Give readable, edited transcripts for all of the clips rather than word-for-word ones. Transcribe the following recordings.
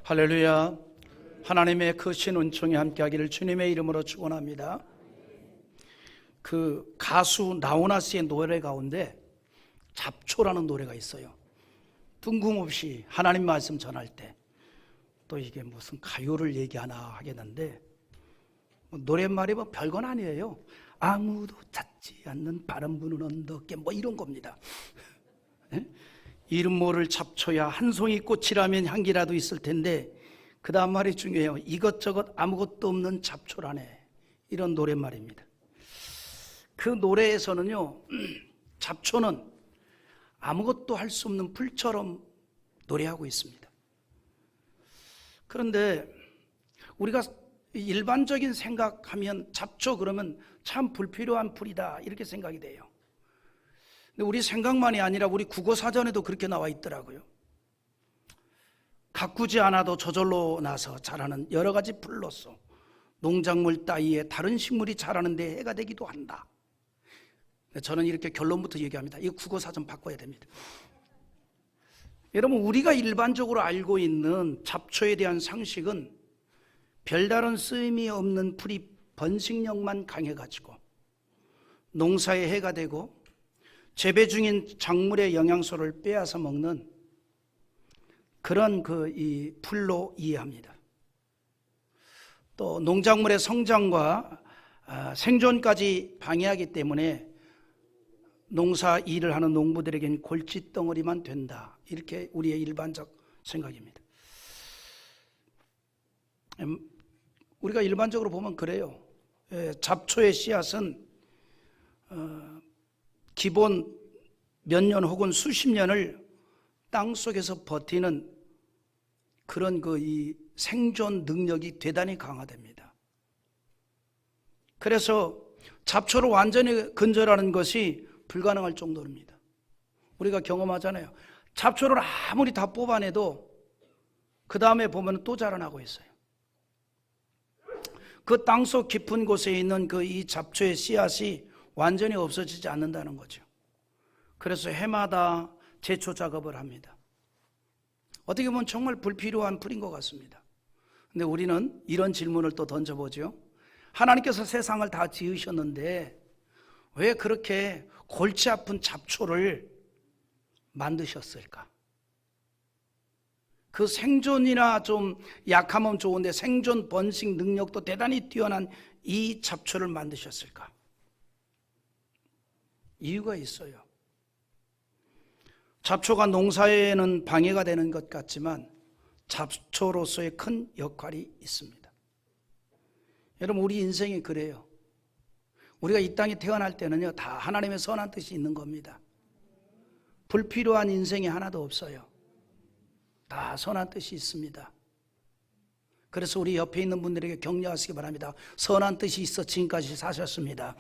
할렐루야. 하나님의 크신 은총이 함께하기를 주님의 이름으로 축원합니다. 그 가수 나훈아 씨의 노래 가운데 잡초라는 노래가 있어요. 뜬금없이 하나님 말씀 전할 때 또 이게 무슨 가요를 얘기하나 하겠는데 노랫말이 뭐 별건 아니에요. 아무도 찾지 않는 바람 부는 언덕에 뭐 이런 겁니다. 이름 모를 잡초야 한 송이 꽃이라면 향기라도 있을 텐데 그 다음 말이 중요해요. 이것저것 아무것도 없는 잡초라네. 이런 노랫말입니다. 그 노래에서는요, 잡초는 아무것도 할 수 없는 풀처럼 노래하고 있습니다. 그런데 우리가 일반적인 생각하면 잡초 그러면 참 불필요한 풀이다 이렇게 생각이 돼요. 근데 우리 생각만이 아니라 우리 국어사전에도 그렇게 나와 있더라고요. 가꾸지 않아도 저절로 나서 자라는 여러 가지 풀로서 농작물 따위에 다른 식물이 자라는 데 해가 되기도 한다. 저는 이렇게 결론부터 얘기합니다. 이 국어사전 바꿔야 됩니다. 여러분, 우리가 일반적으로 알고 있는 잡초에 대한 상식은 별다른 쓰임이 없는 풀이 번식력만 강해가지고 농사에 해가 되고 재배 중인 작물의 영양소를 빼앗아 먹는 그런 이 풀로 이해합니다. 또 농작물의 성장과 생존까지 방해하기 때문에 농사 일을 하는 농부들에겐 골칫덩어리만 된다. 이렇게 우리의 일반적 생각입니다. 우리가 일반적으로 보면 그래요. 잡초의 씨앗은 기본 몇 년 혹은 수십 년을 땅 속에서 버티는 그런 이 생존 능력이 대단히 강화됩니다. 그래서 잡초를 완전히 건절하는 것이 불가능할 정도입니다. 우리가 경험하잖아요. 잡초를 아무리 다 뽑아내도 그 다음에 보면 또 자라나고 있어요. 그 땅속 깊은 곳에 있는 이 잡초의 씨앗이 완전히 없어지지 않는다는 거죠. 그래서 해마다 제초 작업을 합니다. 어떻게 보면 정말 불필요한 풀인 것 같습니다. 근데 우리는 이런 질문을 또 던져보죠. 하나님께서 세상을 다 지으셨는데 왜 그렇게 골치 아픈 잡초를 만드셨을까? 그 생존이나 좀 약하면 좋은데 생존 번식 능력도 대단히 뛰어난 이 잡초를 만드셨을까? 이유가 있어요. 잡초가 농사에는 방해가 되는 것 같지만 잡초로서의 큰 역할이 있습니다. 여러분, 우리 인생이 그래요. 우리가 이 땅에 태어날 때는요, 다 하나님의 선한 뜻이 있는 겁니다. 불필요한 인생이 하나도 없어요. 다 선한 뜻이 있습니다. 그래서 우리 옆에 있는 분들에게 격려하시기 바랍니다. 선한 뜻이 있어 지금까지 사셨습니다.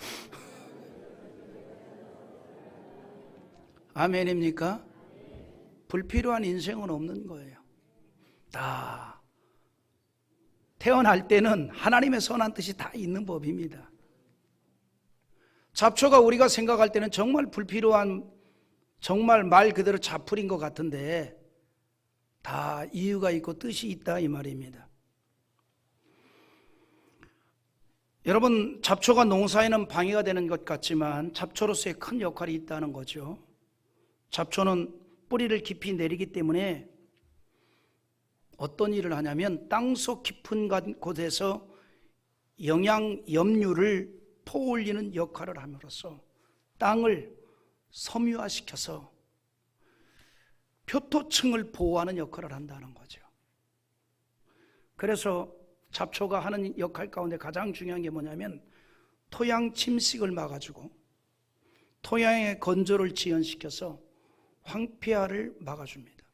아멘입니까? 불필요한 인생은 없는 거예요. 다 태어날 때는 하나님의 선한 뜻이 다 있는 법입니다. 잡초가 우리가 생각할 때는 정말 불필요한, 정말 말 그대로 잡풀인 것 같은데 다 이유가 있고 뜻이 있다 이 말입니다. 여러분, 잡초가 농사에는 방해가 되는 것 같지만 잡초로서의 큰 역할이 있다는 거죠. 잡초는 뿌리를 깊이 내리기 때문에 어떤 일을 하냐면 땅속 깊은 곳에서 영양 염류를 퍼올리는 역할을 함으로써 땅을 섬유화시켜서 표토층을 보호하는 역할을 한다는 거죠. 그래서 잡초가 하는 역할 가운데 가장 중요한 게 뭐냐면 토양 침식을 막아주고 토양의 건조를 지연시켜서 황폐화를 막아줍니다.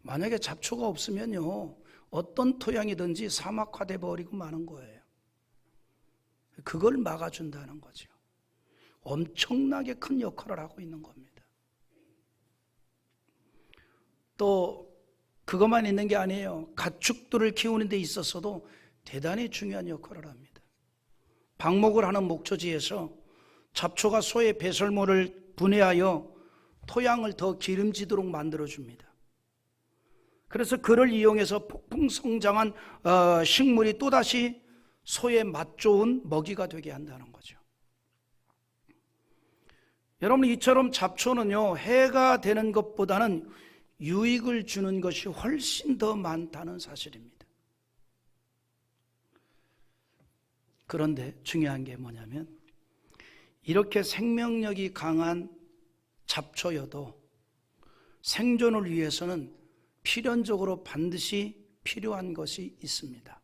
만약에 잡초가 없으면요, 어떤 토양이든지 사막화돼 버리고 마는 거예요. 그걸 막아준다는 거죠. 엄청나게 큰 역할을 하고 있는 겁니다. 또 그것만 있는 게 아니에요. 가축들을 키우는 데 있어서도 대단히 중요한 역할을 합니다. 방목을 하는 목초지에서 잡초가 소의 배설물을 분해하여 토양을 더 기름지도록 만들어줍니다. 그래서 그를 이용해서 폭풍 성장한 식물이 또다시 소의 맛 좋은 먹이가 되게 한다는 거죠. 여러분, 이처럼 잡초는요, 해가 되는 것보다는 유익을 주는 것이 훨씬 더 많다는 사실입니다. 그런데 중요한 게 뭐냐면, 이렇게 생명력이 강한 잡초여도 생존을 위해서는 필연적으로 반드시 필요한 것이 있습니다.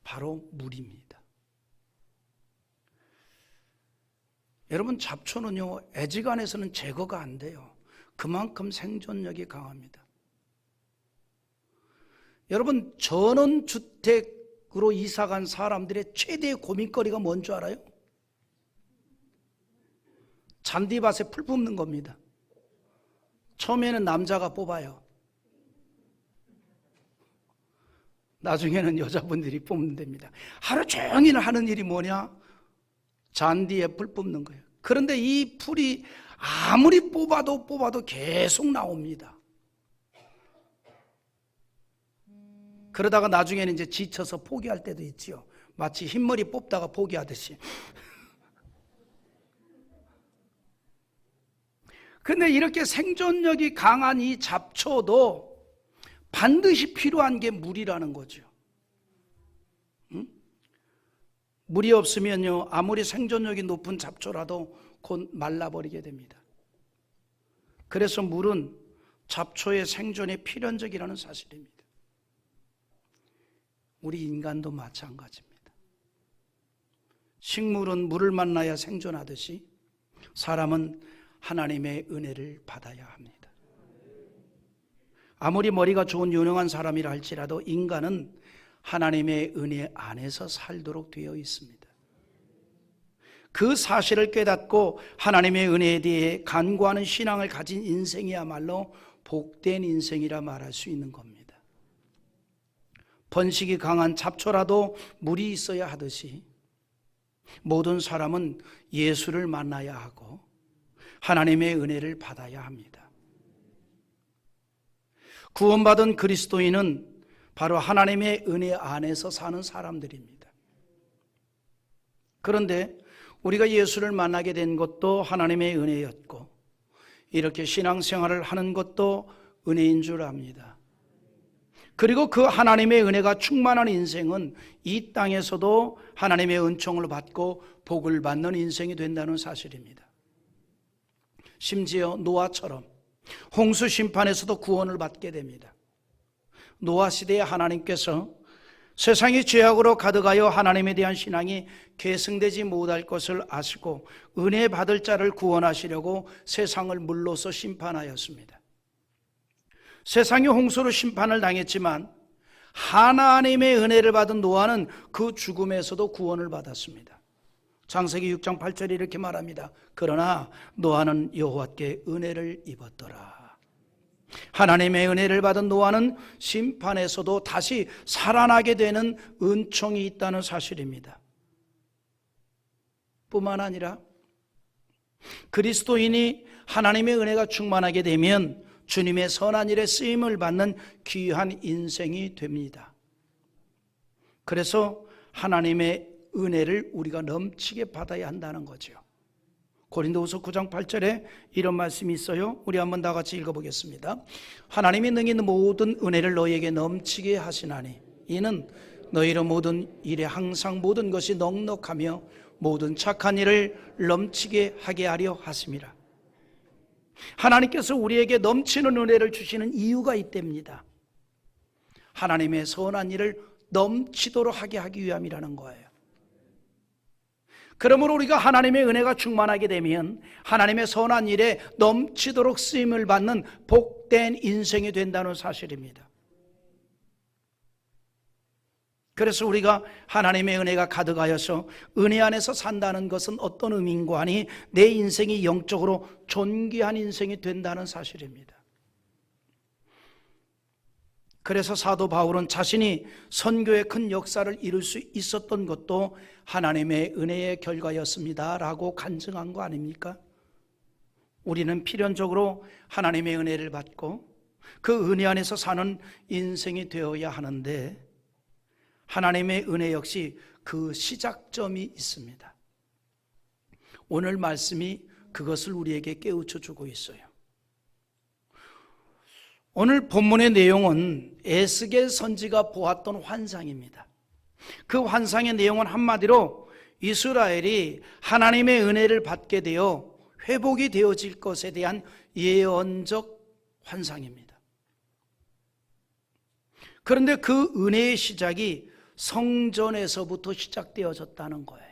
바로 물입니다. 여러분, 잡초는요, 애지간해서는 제거가 안 돼요. 그만큼 생존력이 강합니다. 여러분, 전원주택으로 이사간 사람들의 최대의 고민거리가 뭔 줄 알아요? 잔디밭에 풀 뽑는 겁니다. 처음에는 남자가 뽑아요. 나중에는 여자분들이 뽑는 됩니다. 하루 종일 하는 일이 뭐냐? 잔디에 풀 뽑는 거예요. 그런데 이 풀이 아무리 뽑아도 계속 나옵니다. 그러다가 나중에는 이제 지쳐서 포기할 때도 있지요. 마치 흰머리 뽑다가 포기하듯이. 근데 이렇게 생존력이 강한 이 잡초도 반드시 필요한 게 물이라는 거죠. 응? 물이 없으면요, 아무리 생존력이 높은 잡초라도 곧 말라버리게 됩니다. 그래서 물은 잡초의 생존에 필연적이라는 사실입니다. 우리 인간도 마찬가지입니다. 식물은 물을 만나야 생존하듯이 사람은 하나님의 은혜를 받아야 합니다. 아무리 머리가 좋은 유능한 사람이라 할지라도 인간은 하나님의 은혜 안에서 살도록 되어 있습니다. 그 사실을 깨닫고 하나님의 은혜에 대해 간구하는 신앙을 가진 인생이야말로 복된 인생이라 말할 수 있는 겁니다. 번식이 강한 잡초라도 물이 있어야 하듯이 모든 사람은 예수를 만나야 하고 하나님의 은혜를 받아야 합니다. 구원받은 그리스도인은 바로 하나님의 은혜 안에서 사는 사람들입니다. 그런데 우리가 예수를 만나게 된 것도 하나님의 은혜였고, 이렇게 신앙생활을 하는 것도 은혜인 줄 압니다. 그리고 그 하나님의 은혜가 충만한 인생은 이 땅에서도 하나님의 은총을 받고 복을 받는 인생이 된다는 사실입니다. 심지어 노아처럼 홍수 심판에서도 구원을 받게 됩니다. 노아 시대에 하나님께서 세상이 죄악으로 가득하여 하나님에 대한 신앙이 계승되지 못할 것을 아시고 은혜 받을 자를 구원하시려고 세상을 물로서 심판하였습니다. 세상이 홍수로 심판을 당했지만 하나님의 은혜를 받은 노아는 그 죽음에서도 구원을 받았습니다. 창세기 6장 8절에 이렇게 말합니다. 그러나 노아는 여호와께 은혜를 입었더라. 하나님의 은혜를 받은 노아는 심판에서도 다시 살아나게 되는 은총이 있다는 사실입니다. 뿐만 아니라 그리스도인이 하나님의 은혜가 충만하게 되면 주님의 선한 일에 쓰임을 받는 귀한 인생이 됩니다. 그래서 하나님의 은혜를 우리가 넘치게 받아야 한다는 거죠. 고린도후서 9장 8절에 이런 말씀이 있어요. 우리 한번 다 같이 읽어보겠습니다. 하나님이 능히 모든 은혜를 너희에게 넘치게 하시나니 이는 너희로 모든 일에 항상 모든 것이 넉넉하며 모든 착한 일을 넘치게 하게 하려 하심이라. 하나님께서 우리에게 넘치는 은혜를 주시는 이유가 있답니다. 하나님의 선한 일을 넘치도록 하게 하기 위함이라는 거예요. 그러므로 우리가 하나님의 은혜가 충만하게 되면 하나님의 선한 일에 넘치도록 쓰임을 받는 복된 인생이 된다는 사실입니다. 그래서 우리가 하나님의 은혜가 가득하여서 은혜 안에서 산다는 것은 어떤 의미인가 하니 내 인생이 영적으로 존귀한 인생이 된다는 사실입니다. 그래서 사도 바울은 자신이 선교의 큰 역사를 이룰 수 있었던 것도 하나님의 은혜의 결과였습니다 라고 간증한 거 아닙니까? 우리는 필연적으로 하나님의 은혜를 받고 그 은혜 안에서 사는 인생이 되어야 하는데 하나님의 은혜 역시 그 시작점이 있습니다. 오늘 말씀이 그것을 우리에게 깨우쳐 주고 있어요. 오늘 본문의 내용은 에스겔 선지가 보았던 환상입니다. 그 환상의 내용은 한마디로 이스라엘이 하나님의 은혜를 받게 되어 회복이 되어질 것에 대한 예언적 환상입니다. 그런데 그 은혜의 시작이 성전에서부터 시작되어졌다는 거예요.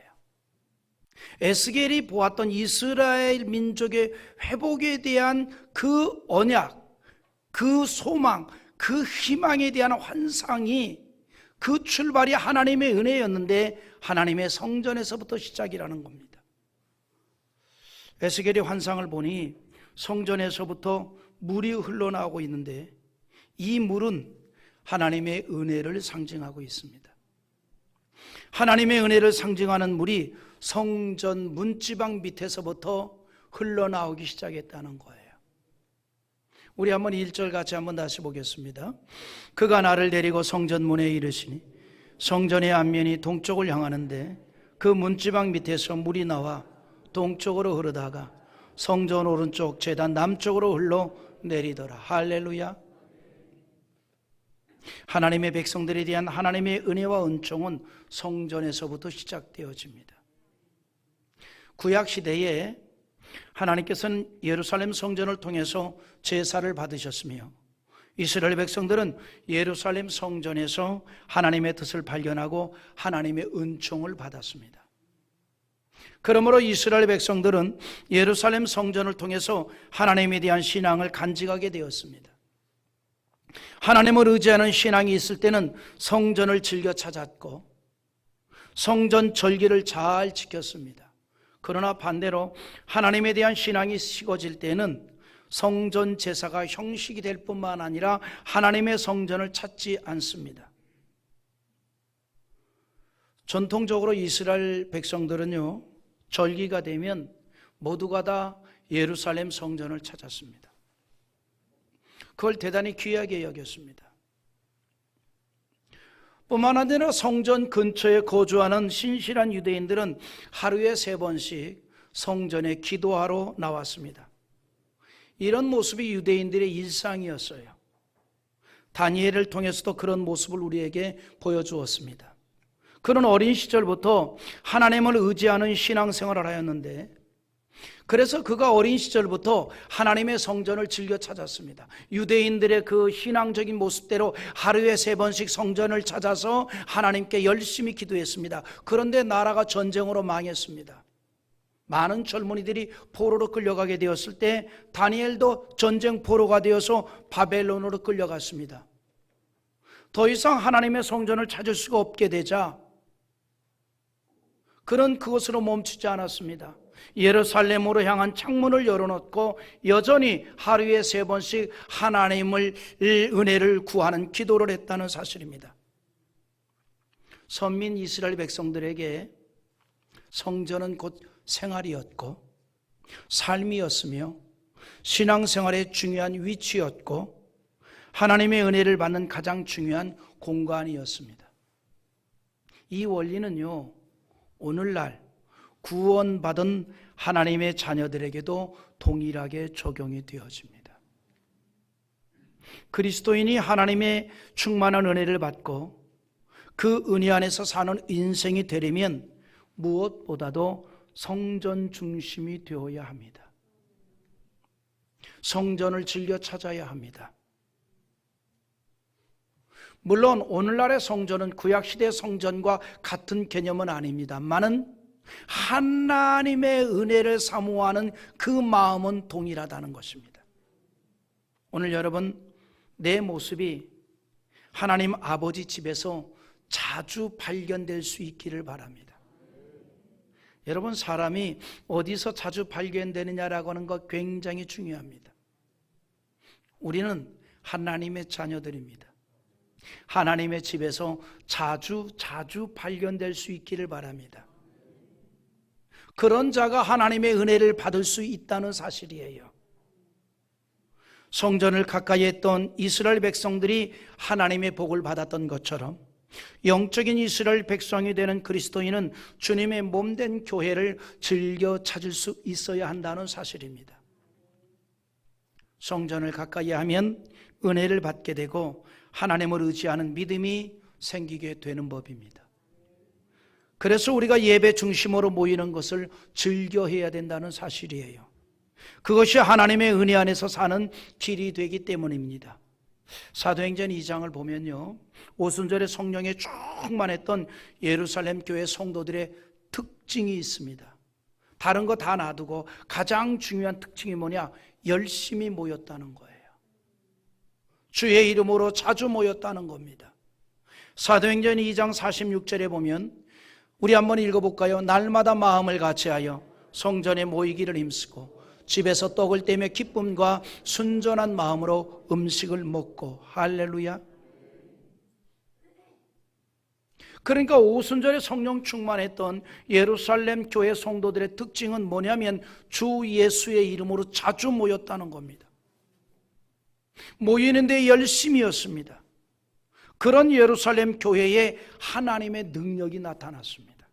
에스겔이 보았던 이스라엘 민족의 회복에 대한 그 언약, 그 소망, 그 희망에 대한 환상이 그 출발이 하나님의 은혜였는데 하나님의 성전에서부터 시작이라는 겁니다. 에스겔의 환상을 보니 성전에서부터 물이 흘러나오고 있는데 이 물은 하나님의 은혜를 상징하고 있습니다. 하나님의 은혜를 상징하는 물이 성전 문지방 밑에서부터 흘러나오기 시작했다는 거예요. 우리 한번 1절 같이 한번 다시 보겠습니다. 그가 나를 데리고 성전 문에 이르시니 성전의 앞면이 동쪽을 향하는데 그 문지방 밑에서 물이 나와 동쪽으로 흐르다가 성전 오른쪽 제단 남쪽으로 흘러 내리더라. 할렐루야. 하나님의 백성들에 대한 하나님의 은혜와 은총은 성전에서부터 시작되어집니다. 구약시대에 하나님께서는 예루살렘 성전을 통해서 제사를 받으셨으며 이스라엘 백성들은 예루살렘 성전에서 하나님의 뜻을 발견하고 하나님의 은총을 받았습니다. 그러므로 이스라엘 백성들은 예루살렘 성전을 통해서 하나님에 대한 신앙을 간직하게 되었습니다. 하나님을 의지하는 신앙이 있을 때는 성전을 즐겨 찾았고 성전 절기를 잘 지켰습니다. 그러나 반대로 하나님에 대한 신앙이 식어질 때는 성전 제사가 형식이 될 뿐만 아니라 하나님의 성전을 찾지 않습니다. 전통적으로 이스라엘 백성들은요, 절기가 되면 모두가 다 예루살렘 성전을 찾았습니다. 그걸 대단히 귀하게 여겼습니다. 뿐만 아니라 성전 근처에 거주하는 신실한 유대인들은 하루에 3번씩 성전에 기도하러 나왔습니다. 이런 모습이 유대인들의 일상이었어요. 다니엘을 통해서도 그런 모습을 우리에게 보여주었습니다. 그는 어린 시절부터 하나님을 의지하는 신앙생활을 하였는데 그래서 그가 어린 시절부터 하나님의 성전을 즐겨 찾았습니다. 유대인들의 그 신앙적인 모습대로 하루에 3번씩 성전을 찾아서 하나님께 열심히 기도했습니다. 그런데 나라가 전쟁으로 망했습니다. 많은 젊은이들이 포로로 끌려가게 되었을 때 다니엘도 전쟁 포로가 되어서 바벨론으로 끌려갔습니다. 더 이상 하나님의 성전을 찾을 수가 없게 되자 그는 그것으로 멈추지 않았습니다. 예루살렘으로 향한 창문을 열어놓고 여전히 하루에 3번씩 하나님을 은혜를 구하는 기도를 했다는 사실입니다. 선민 이스라엘 백성들에게 성전은 곧 생활이었고 삶이었으며 신앙생활의 중요한 위치였고 하나님의 은혜를 받는 가장 중요한 공간이었습니다. 이 원리는요, 오늘날 구원받은 하나님의 자녀들에게도 동일하게 적용이 되어집니다. 그리스도인이 하나님의 충만한 은혜를 받고 그 은혜 안에서 사는 인생이 되려면 무엇보다도 성전 중심이 되어야 합니다. 성전을 즐겨 찾아야 합니다. 물론 오늘날의 성전은 구약시대 성전과 같은 개념은 아닙니다만은 하나님의 은혜를 사모하는 그 마음은 동일하다는 것입니다. 오늘 여러분, 내 모습이 하나님 아버지 집에서 자주 발견될 수 있기를 바랍니다. 여러분, 사람이 어디서 자주 발견되느냐라고 하는 것 굉장히 중요합니다. 우리는 하나님의 자녀들입니다. 하나님의 집에서 자주 발견될 수 있기를 바랍니다. 그런 자가 하나님의 은혜를 받을 수 있다는 사실이에요. 성전을 가까이 했던 이스라엘 백성들이 하나님의 복을 받았던 것처럼 영적인 이스라엘 백성이 되는 그리스도인은 주님의 몸된 교회를 즐겨 찾을 수 있어야 한다는 사실입니다. 성전을 가까이 하면 은혜를 받게 되고 하나님을 의지하는 믿음이 생기게 되는 법입니다. 그래서 우리가 예배 중심으로 모이는 것을 즐겨해야 된다는 사실이에요. 그것이 하나님의 은혜 안에서 사는 길이 되기 때문입니다. 사도행전 2장을 보면요, 오순절에 성령에 충만했던 예루살렘 교회 성도들의 특징이 있습니다. 다른 거 다 놔두고 가장 중요한 특징이 뭐냐? 열심히 모였다는 거예요. 주의 이름으로 자주 모였다는 겁니다. 사도행전 2장 46절에 보면 우리 한번 읽어볼까요? 날마다 마음을 같이하여 성전에 모이기를 힘쓰고 집에서 떡을 떼며 기쁨과 순전한 마음으로 음식을 먹고. 할렐루야. 그러니까 오순절에 성령 충만했던 예루살렘 교회 성도들의 특징은 뭐냐면 주 예수의 이름으로 자주 모였다는 겁니다. 모이는데 열심이었습니다. 그런 예루살렘 교회에 하나님의 능력이 나타났습니다.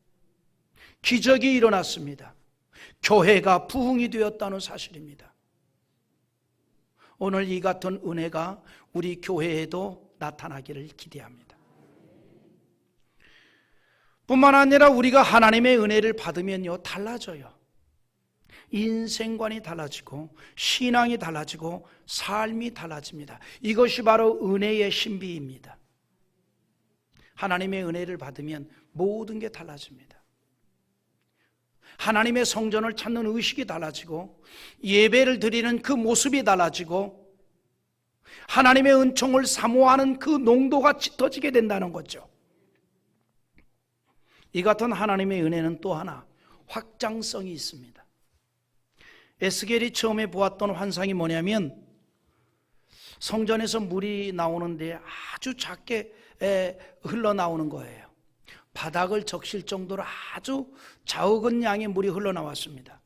기적이 일어났습니다. 교회가 부흥이 되었다는 사실입니다. 오늘 이 같은 은혜가 우리 교회에도 나타나기를 기대합니다. 뿐만 아니라 우리가 하나님의 은혜를 받으면요, 달라져요. 인생관이 달라지고 신앙이 달라지고 삶이 달라집니다. 이것이 바로 은혜의 신비입니다. 하나님의 은혜를 받으면 모든 게 달라집니다. 하나님의 성전을 찾는 의식이 달라지고 예배를 드리는 그 모습이 달라지고 하나님의 은총을 사모하는 그 농도가 짙어지게 된다는 거죠. 이 같은 하나님의 은혜는 또 하나 확장성이 있습니다. 에스겔이 처음에 보았던 환상이 뭐냐면 성전에서 물이 나오는데 아주 작게 흘러나오는 거예요. 바닥을 적실 정도로 아주 적은 양의 물이 흘러나왔습니다.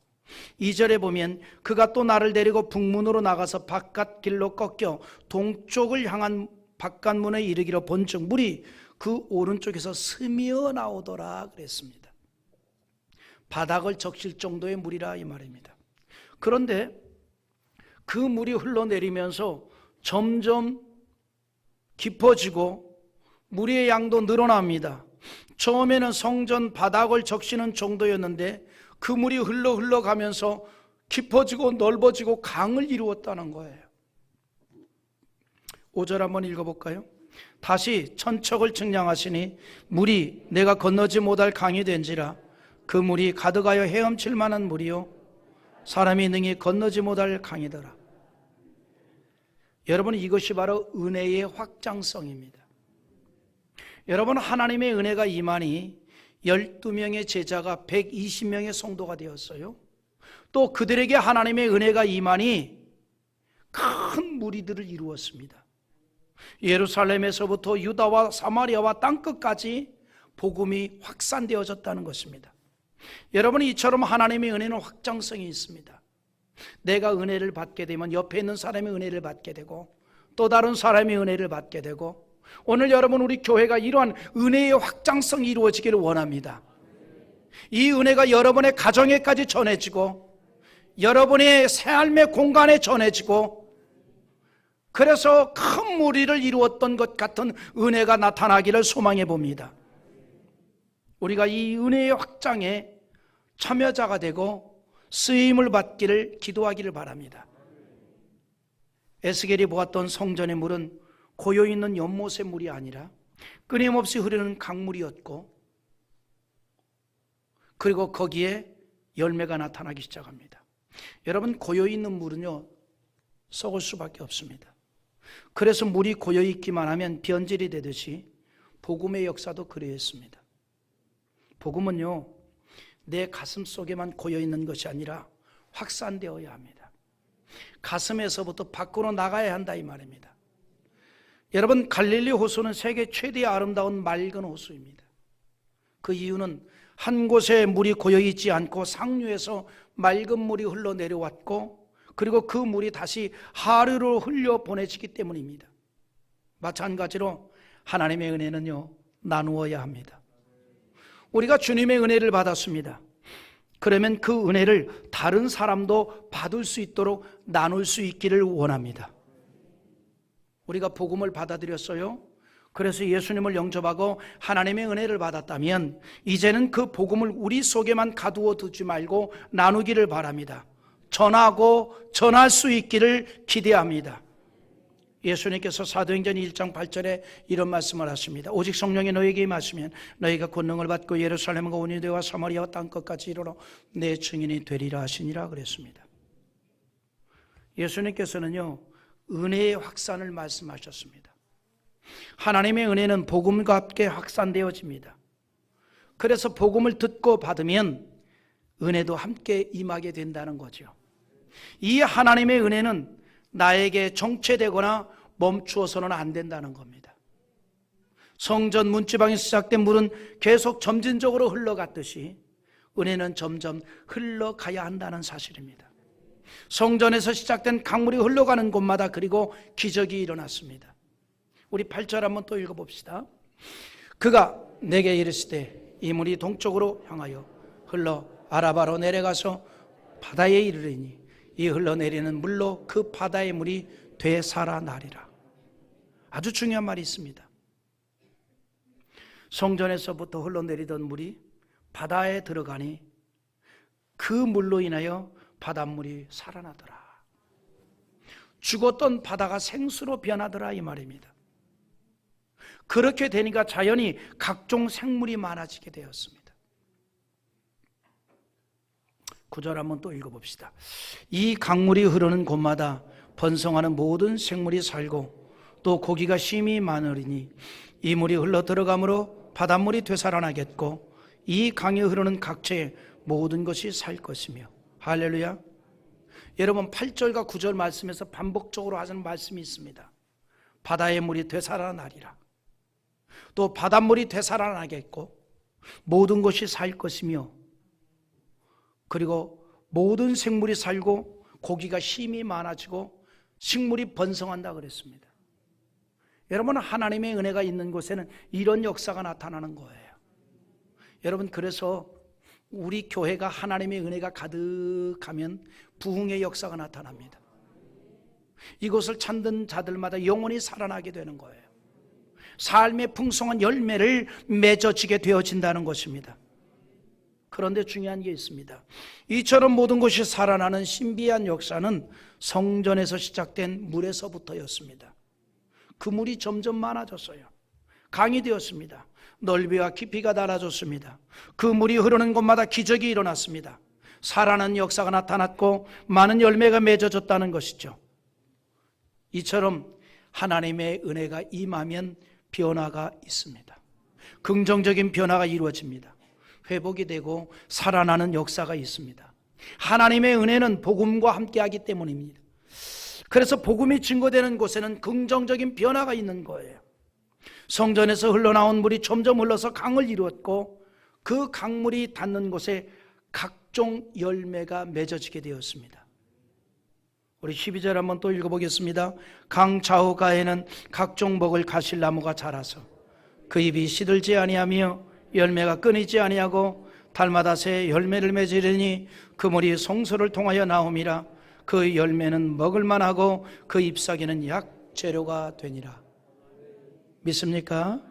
2절에 보면 그가 또 나를 데리고 북문으로 나가서 바깥길로 꺾여 동쪽을 향한 바깥문에 이르기로 본즉 물이 그 오른쪽에서 스며 나오더라 그랬습니다. 바닥을 적실 정도의 물이라 이 말입니다. 그런데 그 물이 흘러내리면서 점점 깊어지고 물의 양도 늘어납니다. 처음에는 성전 바닥을 적시는 정도였는데 그 물이 흘러가면서 깊어지고 넓어지고 강을 이루었다는 거예요. 5절 한번 읽어볼까요? 다시 천척을 측량하시니 물이 내가 건너지 못할 강이 된지라 그 물이 가득하여 헤엄칠 만한 물이요 사람이 능히 건너지 못할 강이더라. 여러분, 이것이 바로 은혜의 확장성입니다. 여러분, 하나님의 은혜가 임하니 12명의 제자가 120명의 성도가 되었어요. 또 그들에게 하나님의 은혜가 임하니 큰 무리들을 이루었습니다. 예루살렘에서부터 유다와 사마리아와 땅끝까지 복음이 확산되어졌다는 것입니다. 여러분, 이처럼 하나님의 은혜는 확장성이 있습니다. 내가 은혜를 받게 되면 옆에 있는 사람이 은혜를 받게 되고 또 다른 사람이 은혜를 받게 되고, 오늘 여러분 우리 교회가 이러한 은혜의 확장성이 이루어지기를 원합니다. 이 은혜가 여러분의 가정에까지 전해지고 여러분의 삶의 공간에 전해지고, 그래서 큰 무리를 이루었던 것 같은 은혜가 나타나기를 소망해 봅니다. 우리가 이 은혜의 확장에 참여자가 되고 쓰임을 받기를 기도하기를 바랍니다. 에스겔이 보았던 성전의 물은 고여있는 연못의 물이 아니라 끊임없이 흐르는 강물이었고, 그리고 거기에 열매가 나타나기 시작합니다. 여러분, 고여있는 물은요 썩을 수밖에 없습니다. 그래서 물이 고여있기만 하면 변질이 되듯이 복음의 역사도 그러했습니다. 복음은요 내 가슴 속에만 고여있는 것이 아니라 확산되어야 합니다. 가슴에서부터 밖으로 나가야 한다 이 말입니다. 여러분, 갈릴리 호수는 세계 최대의 아름다운 맑은 호수입니다. 그 이유는 한 곳에 물이 고여있지 않고 상류에서 맑은 물이 흘러내려왔고 그리고 그 물이 다시 하류로 흘려 보내지기 때문입니다. 마찬가지로 하나님의 은혜는요, 나누어야 합니다. 우리가 주님의 은혜를 받았습니다. 그러면 그 은혜를 다른 사람도 받을 수 있도록 나눌 수 있기를 원합니다. 우리가 복음을 받아들였어요. 그래서 예수님을 영접하고 하나님의 은혜를 받았다면 이제는 그 복음을 우리 속에만 가두어 두지 말고 나누기를 바랍니다. 전하고 전할 수 있기를 기대합니다. 예수님께서 사도행전 1장 8절에 이런 말씀을 하십니다. 오직 성령이 너에게 임하시면 너희가 권능을 받고 예루살렘과 온 유대와 사마리아와 땅끝까지 이르러 내 증인이 되리라 하시니라 그랬습니다. 예수님께서는요, 은혜의 확산을 말씀하셨습니다. 하나님의 은혜는 복음과 함께 확산되어집니다. 그래서 복음을 듣고 받으면 은혜도 함께 임하게 된다는 거죠. 이 하나님의 은혜는 나에게 정체되거나 멈추어서는 안 된다는 겁니다. 성전 문지방에서 시작된 물은 계속 점진적으로 흘러갔듯이 은혜는 점점 흘러가야 한다는 사실입니다. 성전에서 시작된 강물이 흘러가는 곳마다 그리고 기적이 일어났습니다. 우리 8절 한번 또 읽어봅시다. 그가 내게 이르시되 이 물이 동쪽으로 향하여 흘러 아라바로 내려가서 바다에 이르리니 이 흘러내리는 물로 그 바다의 물이 되살아나리라. 아주 중요한 말이 있습니다. 성전에서부터 흘러내리던 물이 바다에 들어가니 그 물로 인하여 바닷물이 살아나더라. 죽었던 바다가 생수로 변하더라 이 말입니다. 그렇게 되니까 자연히 각종 생물이 많아지게 되었습니다. 9절 한번 또 읽어봅시다. 이 강물이 흐르는 곳마다 번성하는 모든 생물이 살고 또 고기가 심히 많으리니 이 물이 흘러 들어가므로 바닷물이 되살아나겠고 이 강이 흐르는 각처의 모든 것이 살 것이며. 할렐루야. 여러분 8절과 9절 말씀에서 반복적으로 하는 말씀이 있습니다. 바다의 물이 되살아나리라. 또 바닷물이 되살아나겠고 모든 것이 살 것이며 그리고 모든 생물이 살고 고기가 힘이 많아지고 식물이 번성한다 그랬습니다. 여러분 하나님의 은혜가 있는 곳에는 이런 역사가 나타나는 거예요. 여러분 그래서 우리 교회가 하나님의 은혜가 가득하면 부흥의 역사가 나타납니다. 이곳을 찾는 자들마다 영혼이 살아나게 되는 거예요. 삶의 풍성한 열매를 맺어지게 되어진다는 것입니다. 그런데 중요한 게 있습니다. 이처럼 모든 것이 살아나는 신비한 역사는 성전에서 시작된 물에서부터였습니다. 그 물이 점점 많아졌어요. 강이 되었습니다. 넓이와 깊이가 달라졌습니다. 그 물이 흐르는 곳마다 기적이 일어났습니다. 살아나는 역사가 나타났고 많은 열매가 맺어졌다는 것이죠. 이처럼 하나님의 은혜가 임하면 변화가 있습니다. 긍정적인 변화가 이루어집니다. 회복이 되고 살아나는 역사가 있습니다. 하나님의 은혜는 복음과 함께하기 때문입니다. 그래서 복음이 증거되는 곳에는 긍정적인 변화가 있는 거예요. 성전에서 흘러나온 물이 점점 흘러서 강을 이루었고 그 강물이 닿는 곳에 각종 열매가 맺어지게 되었습니다. 우리 12절 한번 또 읽어보겠습니다. 강 좌우가에는 각종 먹을 가실나무가 자라서 그 잎이 시들지 아니하며 열매가 끊이지 아니하고 달마다 새 열매를 맺으리니 그 물이 성소를 통하여 나옴이라. 그 열매는 먹을만하고 그 잎사귀는 약재료가 되니라. 믿습니까?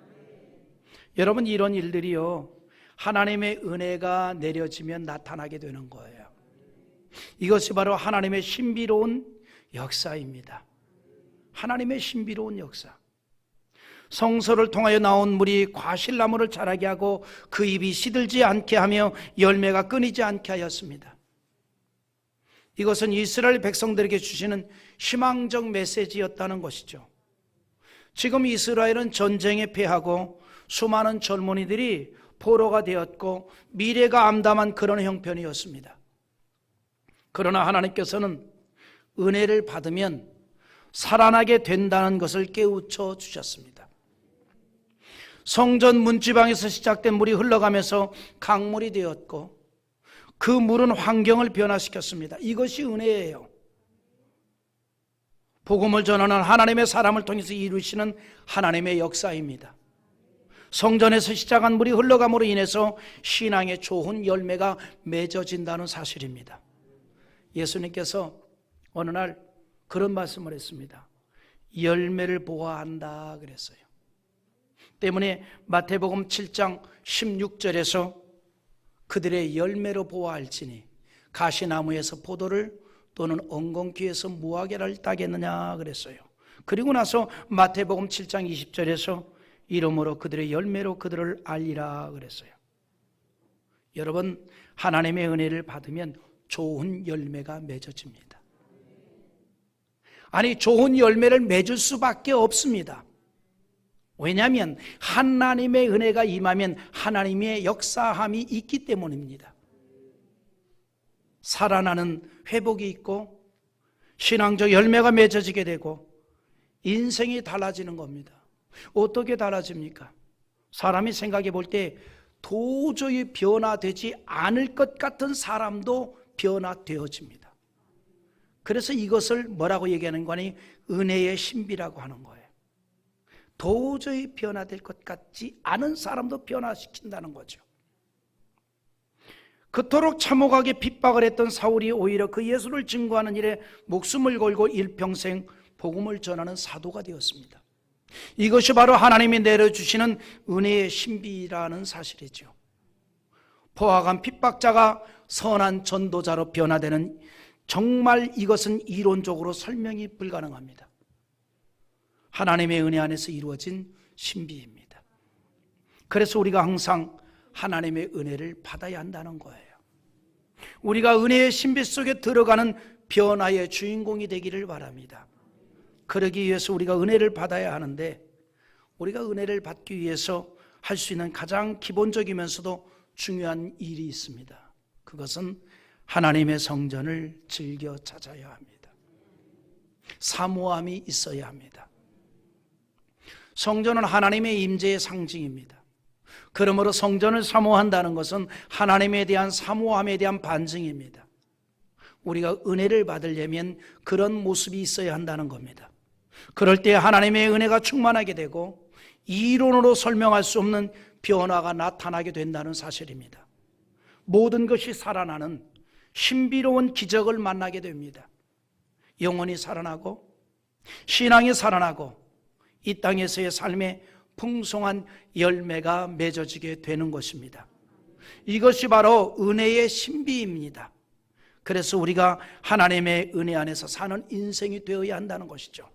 여러분 이런 일들이요 하나님의 은혜가 내려지면 나타나게 되는 거예요. 이것이 바로 하나님의 신비로운 역사입니다. 하나님의 신비로운 역사. 성소를 통하여 나온 물이 과실나무를 자라게 하고 그 잎이 시들지 않게 하며 열매가 끊이지 않게 하였습니다. 이것은 이스라엘 백성들에게 주시는 희망적 메시지였다는 것이죠. 지금 이스라엘은 전쟁에 패하고 수많은 젊은이들이 포로가 되었고 미래가 암담한 그런 형편이었습니다. 그러나 하나님께서는 은혜를 받으면 살아나게 된다는 것을 깨우쳐 주셨습니다. 성전 문지방에서 시작된 물이 흘러가면서 강물이 되었고 그 물은 환경을 변화시켰습니다. 이것이 은혜예요. 복음을 전하는 하나님의 사람을 통해서 이루시는 하나님의 역사입니다. 성전에서 시작한 물이 흘러감으로 인해서 신앙의 좋은 열매가 맺어진다는 사실입니다. 예수님께서 어느 날 그런 말씀을 했습니다. 열매를 보아한다 그랬어요. 때문에 마태복음 7장 16절에서 그들의 열매로 보아할지니 가시나무에서 포도를 또는 엉겅퀴에서 무화과를 따겠느냐 그랬어요. 그리고 나서 마태복음 7장 20절에서 이러므로 그들의 열매로 그들을 알리라 그랬어요. 여러분, 하나님의 은혜를 받으면 좋은 열매가 맺어집니다. 아니, 좋은 열매를 맺을 수밖에 없습니다. 왜냐하면 하나님의 은혜가 임하면 하나님의 역사함이 있기 때문입니다. 살아나는 회복이 있고 신앙적 열매가 맺어지게 되고 인생이 달라지는 겁니다. 어떻게 달라집니까? 사람이 생각해 볼 때 도저히 변화되지 않을 것 같은 사람도 변화되어집니다. 그래서 이것을 뭐라고 얘기하는 거니? 은혜의 신비라고 하는 거예요. 도저히 변화될 것 같지 않은 사람도 변화시킨다는 거죠. 그토록 참혹하게 핍박을 했던 사울이 오히려 그 예수를 증거하는 일에 목숨을 걸고 일평생 복음을 전하는 사도가 되었습니다. 이것이 바로 하나님이 내려주시는 은혜의 신비라는 사실이죠. 포악한 핍박자가 선한 전도자로 변화되는, 정말 이것은 이론적으로 설명이 불가능합니다. 하나님의 은혜 안에서 이루어진 신비입니다. 그래서 우리가 항상 하나님의 은혜를 받아야 한다는 거예요. 우리가 은혜의 신비 속에 들어가는 변화의 주인공이 되기를 바랍니다. 그러기 위해서 우리가 은혜를 받아야 하는데, 우리가 은혜를 받기 위해서 할 수 있는 가장 기본적이면서도 중요한 일이 있습니다. 그것은 하나님의 성전을 즐겨 찾아야 합니다. 사모함이 있어야 합니다. 성전은 하나님의 임재의 상징입니다. 그러므로 성전을 사모한다는 것은 하나님에 대한 사모함에 대한 반증입니다. 우리가 은혜를 받으려면 그런 모습이 있어야 한다는 겁니다. 그럴 때 하나님의 은혜가 충만하게 되고 이론으로 설명할 수 없는 변화가 나타나게 된다는 사실입니다. 모든 것이 살아나는 신비로운 기적을 만나게 됩니다. 영혼이 살아나고 신앙이 살아나고 이 땅에서의 삶에 풍성한 열매가 맺어지게 되는 것입니다. 이것이 바로 은혜의 신비입니다. 그래서 우리가 하나님의 은혜 안에서 사는 인생이 되어야 한다는 것이죠.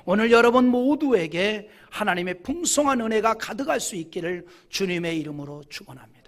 오늘 여러분 모두에게 하나님의 풍성한 은혜가 가득할 수 있기를 주님의 이름으로 축원합니다.